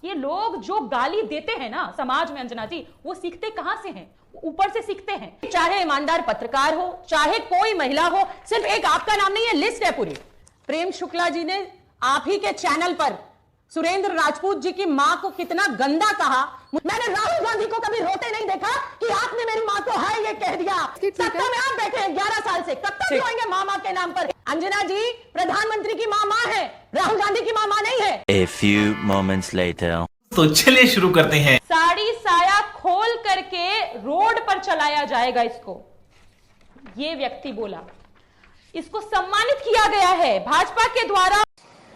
ये लोग जो गाली देते हैं ना समाज में अंजना जी, वो सीखते कहां से हैं? ऊपर से सीखते हैं। चाहे ईमानदार पत्रकार हो, चाहे कोई महिला हो, सिर्फ एक आपका नाम नहीं है, लिस्ट है पूरी। प्रेम शुक्ला जी ने आप ही के चैनल पर सुरेंद्र राजपूत जी की मां को कितना गंदा कहा। मैंने राहुल गांधी को कभी रोते नहीं देखा कि आपने मेरी मां को हाय ये कह दिया। सत्ता में आप बैठे हैं 11 साल से, कब तक रोएंगे मां के नाम पर? अंजना जी, प्रधानमंत्री की मां है, राहुल गांधी की मां नहीं है। A few moments later. तो चलिए शुरू करते हैं। साड़ी साया खोल करके रोड पर चलाया जाएगा इसको, ये व्यक्ति बोला। इसको सम्मानित किया गया है भाजपा के द्वारा।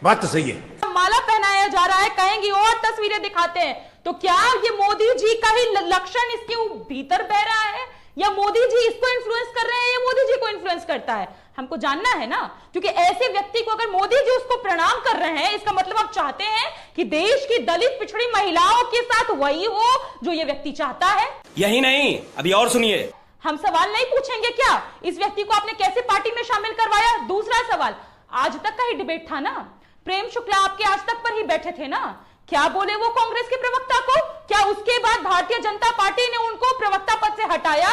बात तो सही है। माला पहनाया जा रहा है, कहेंगी और तस्वीरें दिखाते हैं। तो क्या ये मोदी जी का ही लक्षण इसके भीतर बह रहा है, या मोदी जी इसको इन्फ्लुएंस कर रहे हैं, या मोदी जी को इन्फ्लुएंस करता है? हमको जानना है ना, क्योंकि ऐसे व्यक्ति को अगर मोदी जी उसको प्रणाम कर रहे हैं, इसका मतलब आप चाहते हैं कि देश की दलित पिछड़ी महिलाओं के साथ वही हो जो ये व्यक्ति चाहता है। यही नहीं, अभी और सुनिए। हम सवाल नहीं पूछेंगे क्या इस व्यक्ति को आपने कैसे पार्टी में शामिल करवाया? दूसरा सवाल, आज तक का ही डिबेट था ना, प्रेम शुक्ला आपके आज तक पर ही बैठे थे ना, क्या बोले वो कांग्रेस के प्रवक्ता को? क्या उसके बाद भारतीय जनता पार्टी ने उनको प्रवक्ता पद से हटाया?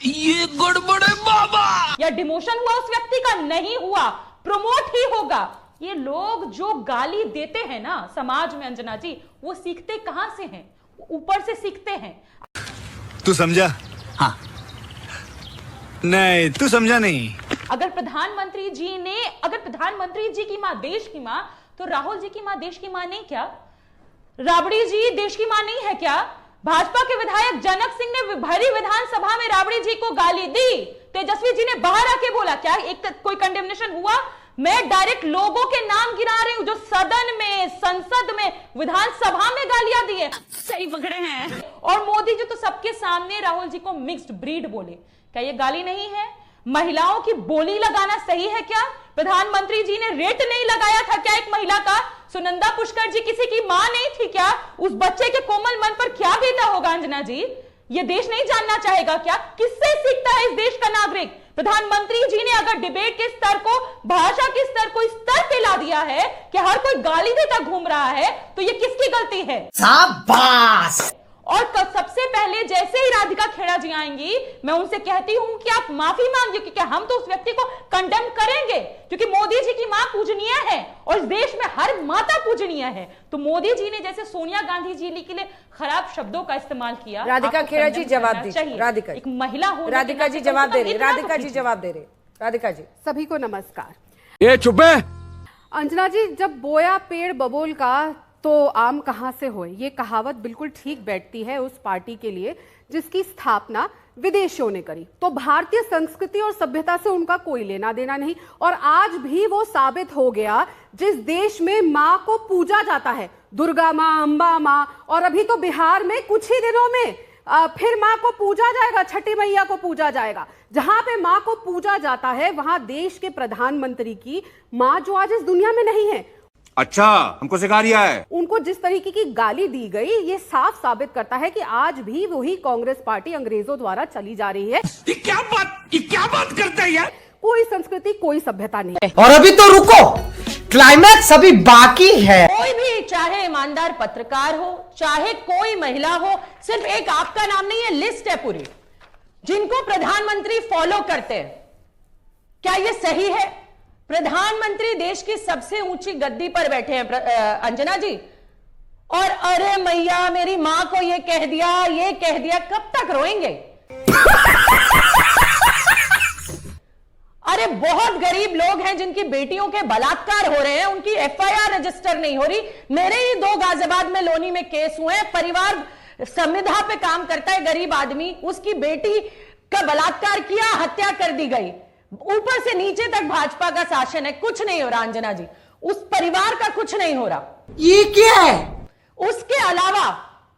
ये गड़बड़ है बाबा। या डिमोशन हुआ उस व्यक्ति का? नहीं हुआ, प्रमोट ही होगा। ये लोग जो गाली देते हैं ना समाज में अंजना जी, वो सीखते कहां से हैं? ऊपर से सीखते हैं। तू समझा? हाँ। नहीं, तू समझा नहीं। अगर प्रधानमंत्री जी की मां देश की मां, तो राहुल जी की मां देश की मां नहीं क्या? राबड़ी जी देश की मां नहीं है क्या? भाजपा के विधायक जनक सिंह ने भरी विधानसभा में राबड़ी जी को गाली दी, तेजस्वी जी ने बाहर आके बोला। क्या एक कोई कंडेमनेशन हुआ? मैं डायरेक्ट लोगों के नाम गिरा रही हूं जो सदन में, संसद में, विधानसभा में गालियां दी है। सही पकड़े हैं। और मोदी जी तो सबके सामने राहुल जी को मिक्स्ड ब्रीड बोले। क्या ये गाली नहीं है? महिलाओं की बोली लगाना सही है क्या? प्रधानमंत्री जी ने रेट नहीं लगाया था क्या एक महिला का? सुनंदा पुष्कर जी किसी की मां नहीं थी क्या? उस बच्चे के कोमल मन पर क्या बीता होगा अंजना जी? ये देश नहीं जानना चाहेगा क्या? किससे सीखता है इस देश का नागरिक? प्रधानमंत्री जी ने अगर डिबेट के स्तर को, भाषा के स्तर को इस स्तर पे ला दिया है कि हर कोई गाली देता घूम रहा है, तो ये किसकी गलती है? शाबाश। और सबसे पहले जैसे ही राधिका खेड़ा जी आएंगी, मैं उनसे कहती हूं कि आप माफी मांगिए, क्योंकि हम तो उस व्यक्ति को कंडेम करेंगे, क्योंकि मोदी जी की मां पूजनीय है और इस देश में हर माता पूजनीय है। तो मोदी जी ने जैसे सोनिया गांधी जी के लिए खराब शब्दों का इस्तेमाल किया, राधिका खेड़ा जी जवाब दीजिए। राधिका एक महिला हो, राधिका जी जवाब दे रही, राधिका जी जवाब दे रही। राधिका जी। सभी को नमस्कार। ये चुप है। अंजना जी, जब बोया पेड़ बबूल का तो आम कहां से होए, ये कहावत बिल्कुल ठीक बैठती है उस पार्टी के लिए जिसकी स्थापना विदेशियों ने करी। तो भारतीय संस्कृति और सभ्यता से उनका कोई लेना देना नहीं, और आज भी वो साबित हो गया। जिस देश में मां को पूजा जाता है, दुर्गा मां, अंबा मां, और अभी तो बिहार में कुछ ही दिनों में फिर मां को पूजा जाएगा, छठी मैया को पूजा जाएगा। जहां पे मां को पूजा जाता है, वहां देश के प्रधानमंत्री की मां, जो आज इस दुनिया में नहीं है, अच्छा, हमको सिखा रिया है। उनको जिस तरीके की गाली दी गई, ये साफ साबित करता है कि आज भी वही कांग्रेस पार्टी अंग्रेजों द्वारा चली जा रही है। ये क्या बात करते हैं यार? कोई संस्कृति, कोई सभ्यता नहीं। और अभी तो रुको, क्लाइमैक्स अभी बाकी है। कोई भी, चाहे ईमानदार पत्रकार हो, चाहे कोई महिला हो, सिर्फ एक आपका नाम नहीं है, लिस्ट है पूरी, जिनको प्रधानमंत्री फॉलो करते हैं। क्या ये सही है? प्रधानमंत्री देश की सबसे ऊंची गद्दी पर बैठे हैं अंजना जी, और अरे मैया मेरी मां को ये कह दिया, कब तक रोएंगे? अरे बहुत गरीब लोग हैं जिनकी बेटियों के बलात्कार हो रहे हैं, उनकी एफआईआर रजिस्टर नहीं हो रही। मेरे ही 2 गाजियाबाद में लोनी में केस हुए। परिवार संविधा पे काम करता है, गरीब आदमी, उसकी बेटी का बलात्कार किया, हत्या कर दी गई। ऊपर से नीचे तक भाजपा का शासन है, कुछ नहीं हो रहा अंजना जी, उस परिवार का कुछ नहीं हो रहा। ये क्या है? उसके अलावा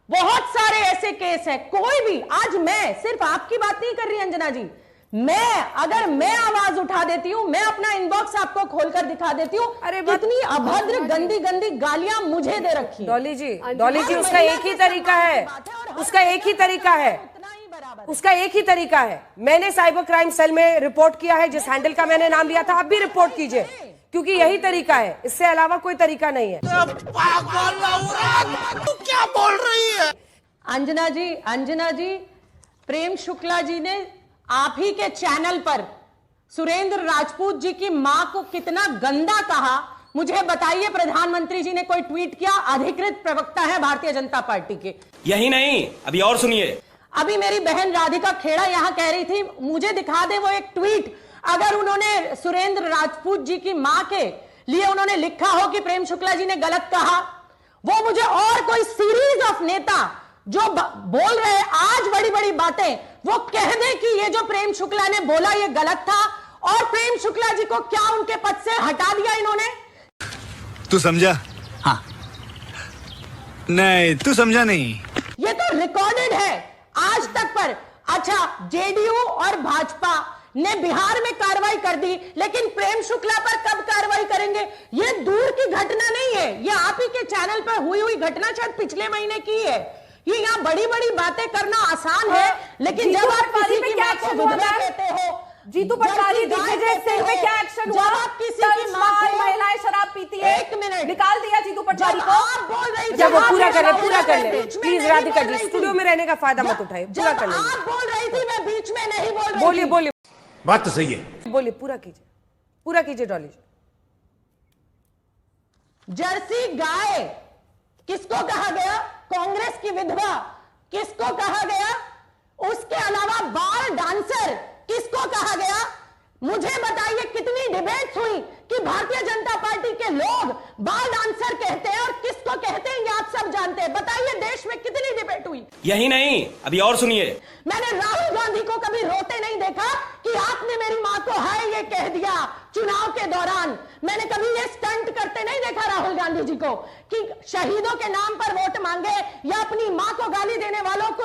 बहुत सारे ऐसे केस हैं। कोई भी, आज मैं सिर्फ आपकी बात नहीं कर रही अंजना जी, अगर मैं आवाज उठा देती हूं, मैं अपना इनबॉक्स आपको खोलकर दिखा देती हूँ। अरे इतनी अभद्र गंदी गंदी गालियां मुझे दे रखी। डॉली जी, उसका एक ही तरीका है, उसका एक ही तरीका है। मैंने साइबर क्राइम सेल में रिपोर्ट किया है, जिस हैंडल का मैंने नाम लिया था, आप भी रिपोर्ट कीजिए। क्योंकि यही तरीका है, इससे अलावा कोई तरीका नहीं है। क्या बोल रही है? अंजना जी, प्रेम शुक्ला जी ने आप ही के चैनल पर सुरेंद्र राजपूत जी की मां को कितना गंदा कहा, मुझे बताइए। प्रधानमंत्री जी ने कोई ट्वीट किया? अधिकृत प्रवक्ता है भारतीय जनता पार्टी के। यही नहीं, अभी और सुनिए। अभी मेरी बहन राधिका खेड़ा यहां कह रही थी, मुझे दिखा दे वो एक ट्वीट, अगर उन्होंने सुरेंद्र राजपूत जी की मां के लिए उन्होंने लिखा हो कि प्रेम शुक्ला जी ने गलत कहा, वो मुझे और कोई सीरीज ऑफ नेता जो बोल रहे आज बड़ी बड़ी बातें, वो कह दे कि ये जो प्रेम शुक्ला ने बोला ये गलत था, और प्रेम शुक्ला जी को क्या उनके पद से हटा दिया इन्होंने? तू समझा? हाँ। नहीं, तू समझा नहीं। ये तो रिकॉर्डेड है आज तक पर। अच्छा, जेडीयू और भाजपा ने बिहार में कार्रवाई कर दी, लेकिन प्रेम शुक्ला पर कब कार्रवाई करेंगे? ये दूर की घटना नहीं है, ये आप ही के चैनल पर हुई घटना शायद पिछले महीने की है। ये यहाँ बड़ी बड़ी बातें करना आसान है, लेकिन जब आप किसी की मां को विधवा कहते हो, जीतू पटवारी, दिग्विजय सिंह पे क्या एक्शन हुआ? किसी की मां को महिलाएं शराब पीती है, 1 मिनट निकाल दिया जीतू पटवारी को। आप बोल रही जब वो पूरा कर ले प्लीज राधिका जी, स्टूडियो में रहने का फायदा मत उठाए, पूरा कर ले। आप बोल रही थी, मैं बीच में नहीं बोल रही। बोलिए बात तो सही है। बोलिए, पूरा कीजिए डॉली जी। जर्सी गाय किसको कहा गया? कांग्रेस की विधवा किसको कहा गया? उसके अलावा बार डांसर किसको कहा गया? मुझे बताइए कितनी डिबेट्स हुई कि भारतीय जनता पार्टी के लोग बाल डांसर कहते हैं और किसको कहते हैं, ये आप सब जानते हैं। बताइए देश में कितनी डिबेट हुई। यही नहीं, अभी और सुनिए। मैंने राहुल गांधी को कभी रोते नहीं देखा कि आपने मेरी मां को है ये कह दिया चुनाव के दौरान। मैंने कभी ये स्टंट करते नहीं देखा राहुल गांधी जी को कि शहीदों के नाम पर वोट मांगे या अपनी मां को गाली देने वालों को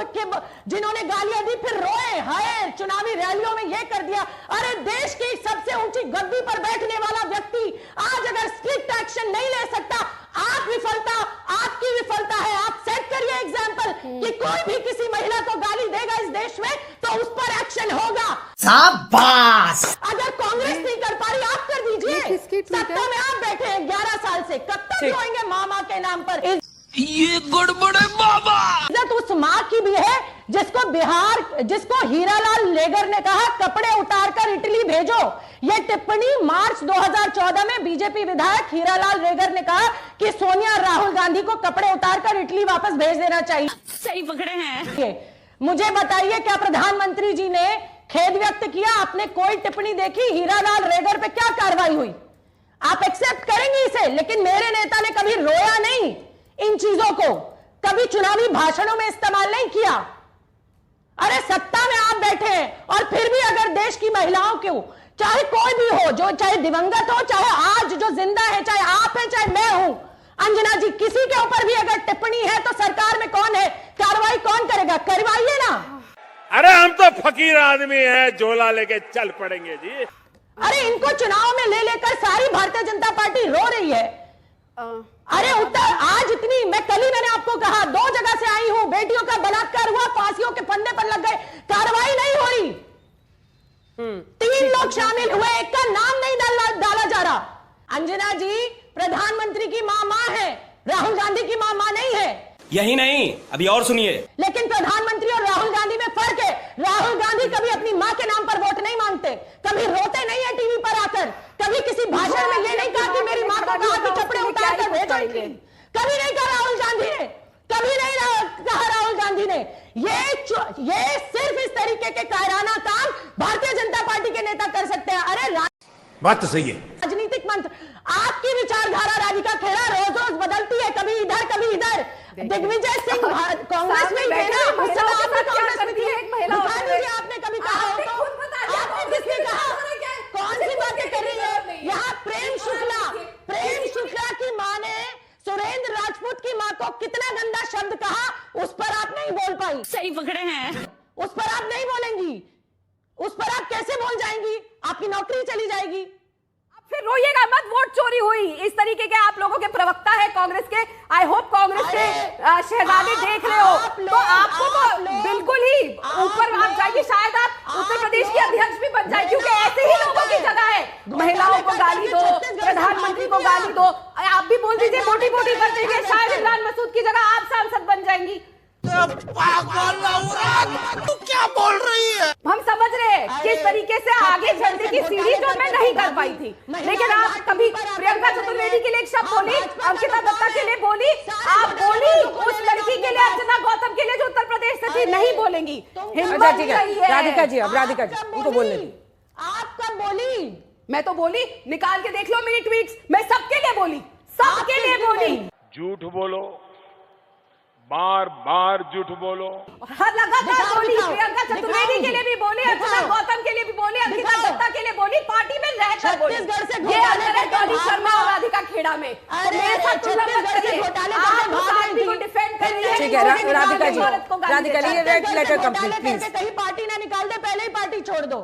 जिन्होंने गालियां दी फिर रोए हाय चुनावी रैलियों में ये कर दिया। अरे देश की सबसे ऊंची गद्दी पर बैठने वाला व्यक्ति आज अगर स्ट्रिक्ट एक्शन नहीं ले सकता, आपकी विफलता है। आप सेट करिए एग्जांपल कि कोई भी किसी महिला को गाली देगा इस देश में तो उस पर एक्शन होगा। शाबाश। अगर कांग्रेस नहीं कर पा रही, आप कर दीजिए। सत्ता में आप बैठे हैं 11 साल से, कब तक रोएंगे मामा के नाम पर? ये गड़बड़ है बाबा। इज्जत उस माँ की भी है जिसको हीरालाल लेगर ने कहा कपड़े उतारकर इटली भेजो। यह टिप्पणी मार्च 2014 में बीजेपी विधायक हीरालाल लेगर ने कहा कि सोनिया राहुल गांधी को कपड़े उतारकर इटली वापस भेज देना चाहिए। सही पकड़े हैं। मुझे बताइए क्या प्रधानमंत्री जी ने खेद व्यक्त किया? आपने कोई टिप्पणी देखी? हीरालाल लेगर पे क्या कार्रवाई हुई? आप एक्सेप्ट करेंगे इसे? लेकिन मेरे नेता ने कभी रोया नहीं इन चीजों को, कभी चुनावी भाषणों में इस्तेमाल नहीं किया। अरे सत्ता में आप बैठे हैं और फिर भी अगर देश की महिलाओं को, चाहे कोई भी हो, जो चाहे दिवंगत हो, चाहे आज जो जिंदा है, चाहे आप हैं चाहे मैं हूं, अंजना जी, किसी के ऊपर भी अगर टिप्पणी है तो सरकार में कौन है? कार्रवाई कौन करेगा? करवाइए ना। अरे हम तो फकीर आदमी हैं, झोला लेके चल पड़ेंगे जी। अरे इनको चुनाव में ले लेकर सारी भारतीय जनता पार्टी रो रही है। अरे उत्तर आज इतनी, मैं कल ही मैंने आपको कहा 2 जगह से आई हूं, बेटियों का बलात्कार हुआ, फांसियों के फंदे पर लग गए, कार्रवाई नहीं हो रही। 3 लोग शामिल हुए, एक का नाम नहीं डाला जा रहा। अंजना जी, प्रधानमंत्री की मां है, राहुल गांधी की मां नहीं है। यही नहीं, अभी और सुनिए। लेकिन प्रधानमंत्री और राहुल गांधी में फर्क है। राहुल गांधी कभी अपनी मां के नाम पर वोट नहीं मांगते, कभी रोते नहीं है टीवी पर आकर, कभी किसी भाषण में ये नहीं कहा कि मेरी मां को कहा कि कपड़े उतार कर भेजो, कभी नहीं कहा राहुल गांधी ने, कभी नहीं कहा राहुल गांधी ने। ये सिर्फ इस तरीके के कायराना काम भारतीय जनता पार्टी के नेता कर सकते हैं। अरे बात तो सही है। राजनीतिक मंत्र, आपकी विचारधारा राधिका खेड़ा रोज रोज बदलती है, कभी इधर कभी इधर। दिग्विजय सिंह कांग्रेस में ही थे ना, उस समय आपने कांग्रेस में थी, आपने कभी कहा हो तो? आपने किसने कहा? कौन सी बातें कर रही है यहाँ? प्रेम शुक्ला की मां ने सुरेंद्र राजपूत की मां को कितना गंदा शब्द कहा, उस पर आप नहीं बोल पाई। सही पकड़े हैं। उस पर आप नहीं बोलेंगी, उस पर आप कैसे बोल जाएंगी? आपकी नौकरी चली जाएगी। फिर रोइएगा मत, वोट चोरी हुई। इस तरीके के आप लोगों के प्रवक्ता है कांग्रेस के, आई होप कांग्रेस के शहजादे देख रहे हो, तो आपको तो बिल्कुल ही ऊपर आप जाइए, शायद आप उत्तर प्रदेश की अध्यक्ष भी बन जाए, क्योंकि ऐसे ही लोगों की जगह है। महिलाओं को गाली दो, प्रधानमंत्री को गाली दो, आप भी बोल दीजिए मोटी मोटी कर दीजिए, शायद इमरान मसूद की जगह आप सांसद बन जाएंगी। तू क्या बोल रही है? हम समझ रहे हैं किस तरीके से आगे चलने की सीढ़ी जो मैं नहीं कर पाई थी, लेकिन आप कभी प्रियंका चतुर्वेदी के लिए एक शब्द बोली, अंकिता दत्ता के लिए बोली, आप बोली उस लड़की के लिए, अर्चना गौतम के लिए जो उत्तर प्रदेश से थी, नहीं बोलेंगी। हिम्मत नहीं है। राधिका जी, अब राधिका जी उनको बोलने दी। आप कब बोली? मैं तो बोली, निकाल के देख लो मेरी ट्वीट्स, मैं सबके लिए बोली, सबके लिए बोली। झूठ बोलो, बार बार झूठ बोलो। हर लगातार बोली, प्रियंका चतुर्वेदी के लिए भी बोली, अर्चना गौतम के लिए भी बोली, अंकिता दत्ता के लिए बोली, पार्टी में रहकर बोली। ये अंतर है डॉली शर्मा और राधिका खेड़ा में। मेरे साथ तुलना मत करिए, आप उस आदमी को डिफेंड कर रही है। ठीक है राधिका जी, राधिका जी, ये रेड लेटर कंप्लीट प्लीज। कहीं पार्टी ना निकाल दे, पहले ही पार्टी छोड़ दो।